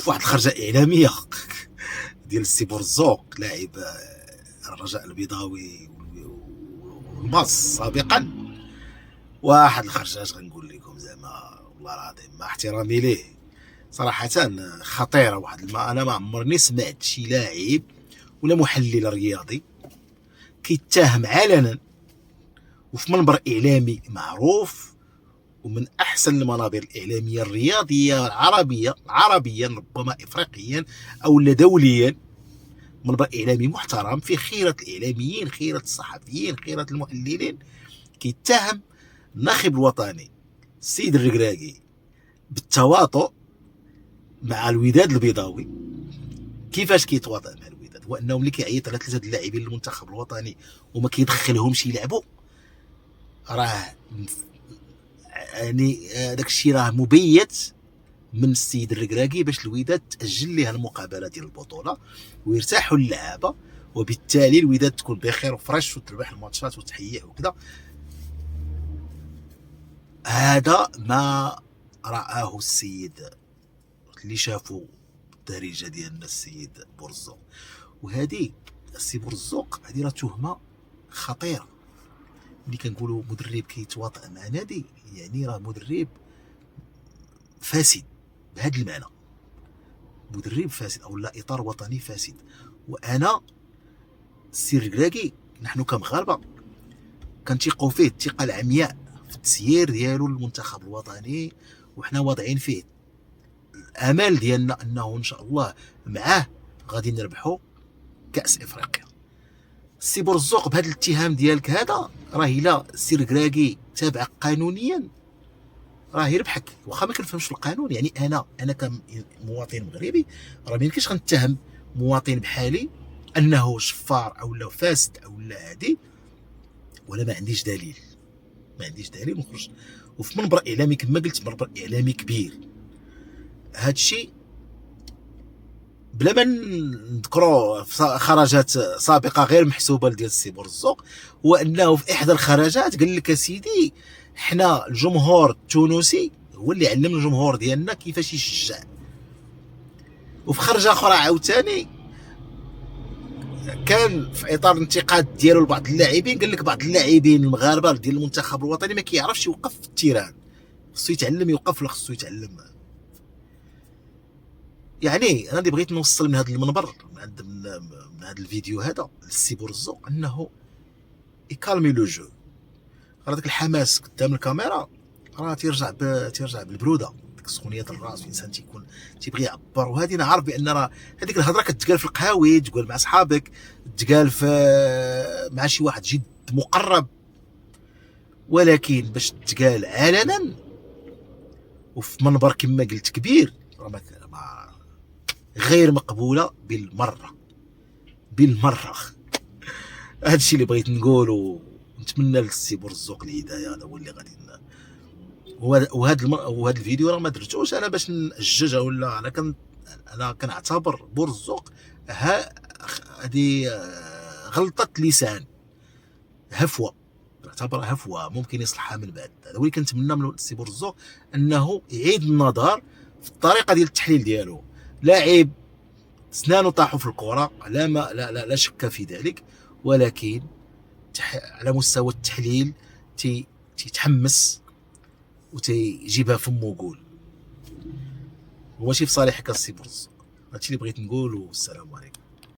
واحد الخرجه اعلاميه ديال السي بورزوق لاعب الرجاء البيضاوي والماس سابقا. واحد الخرجات غنقول لكم زعما والله العظيم مع احترامي ليه صراحه خطيره. انا ما عمرني سمعت شي لاعب ولا محلل رياضي كيتهم علنا وفي منبر اعلامي معروف ومن احسن المنابر الاعلاميه الرياضيه العربيه عربيا ربما افريقيا او دوليا، منبر اعلامي محترم فيه خيره الاعلاميين، خيره الصحفيين، خيره المحللين، كيتهم الناخب الوطني السيد الركراكي بالتواطؤ مع الوداد البيضاوي. كيفاش كيتواطأ مع الوداد؟ هو انه ملي كيعيط على 3 اللاعبين للمنتخب الوطني وما كيدخلهمش يلعبوا، راه يعني داك الشيء راه مبيت من السيد الركراكي باش الوداد تاجل ليه المقابله ديال البطوله ويرتاحوا اللعابه، وبالتالي الوداد تكون بخير وفريش وتربح الماتشات وتحيح وكذا. هذا ما رآه السيد اللي شافوا الدارجه ديالنا السيد بورزوق. وهذه السي بورزوق هذه راه تهمه خطيره. ملي كنقولوا مدرب كيتواطأ مع نادي يعني راه مدرب فاسد بهذا المعنى، مدرب فاسد او لا اطار وطني فاسد. وانا السي الركراكي نحن كمغاربه كنثيقوا فيه الثقه العمياء في التسيير ديالو للمنتخب الوطني، وحنا واضعين فيه الامال ديالنا انه ان شاء الله معاه غادي نربحوا كاس افريقيا. السي بورزوق بهذا الاتهام ديالك هذا راه الا السي الركراكي تابعك قانونيا راه يربحك، واخا ما كنفهمش في القانون. يعني انا كمواطن مغربي راه ما يمكنش غنتهم مواطن بحالي انه شفار او لا فاسد او لا هادي ولا ما عنديش دليل، ما عنديش دليل نخرج وفي منبر اعلامي كما قلت منبر اعلامي كبير. هذا الشيء بلا ما نذكروا خرجات سابقه غير محسوبه ديال السي بورزوق، هو انه في احدى الخرجات قال لك اسيدي حنا الجمهور التونسي هو اللي علم الجمهور ديالنا كيفاش يشجع. وفي خرجه اخرى عاوتاني كان في اطار الانتقاد ديالو لبعض اللاعبين قال لك بعض اللاعبين المغاربه ديال المنتخب الوطني ما كيعرفش يوقف في التيران، خصو يتعلم يوقف ولا خصو يتعلم. يعني انا اللي بغيت نوصل من هذا المنبر من هذا الفيديو هذا للسي بورزوق انه يكالمي لو جو. راه داك الحماس قدام الكاميرا راه تيرجع بالبروده، ديك سخونيه الراس الانسان تيبغي يعبر. وهذه انا عارف بان راه هذيك الهضره كتقال في القهاوي، تقول مع صحابك، تقال مع شي واحد جد مقرب، ولكن باش تقال علنا وفي منبر كما قلت كبير راه غير مقبوله بالمره. هذا الشيء اللي بغيت نقول، ونتمنى للسي بورزوق الهدايه. هذا هو اللي غادي وهذا الفيديو راه ما درتوش انا باش نأجج ولا انا كنعتبر بورزوق هذه غلطه لسان، هفوه، نعتبرها هفوه ممكن يصلحها من بعد. هذا هو اللي كنتمنى من السي بورزوق انه يعيد النظر في الطريقه ديال التحليل ديالو. لاعب سنانه طاحوا في الكره لا شك في ذلك، ولكن على مستوى التحليل تيتحمس وتيجيبها فمه وقول، وماشي في صالحك السي بورزوق. هادشي اللي بغيت نقول، والسلام عليكم.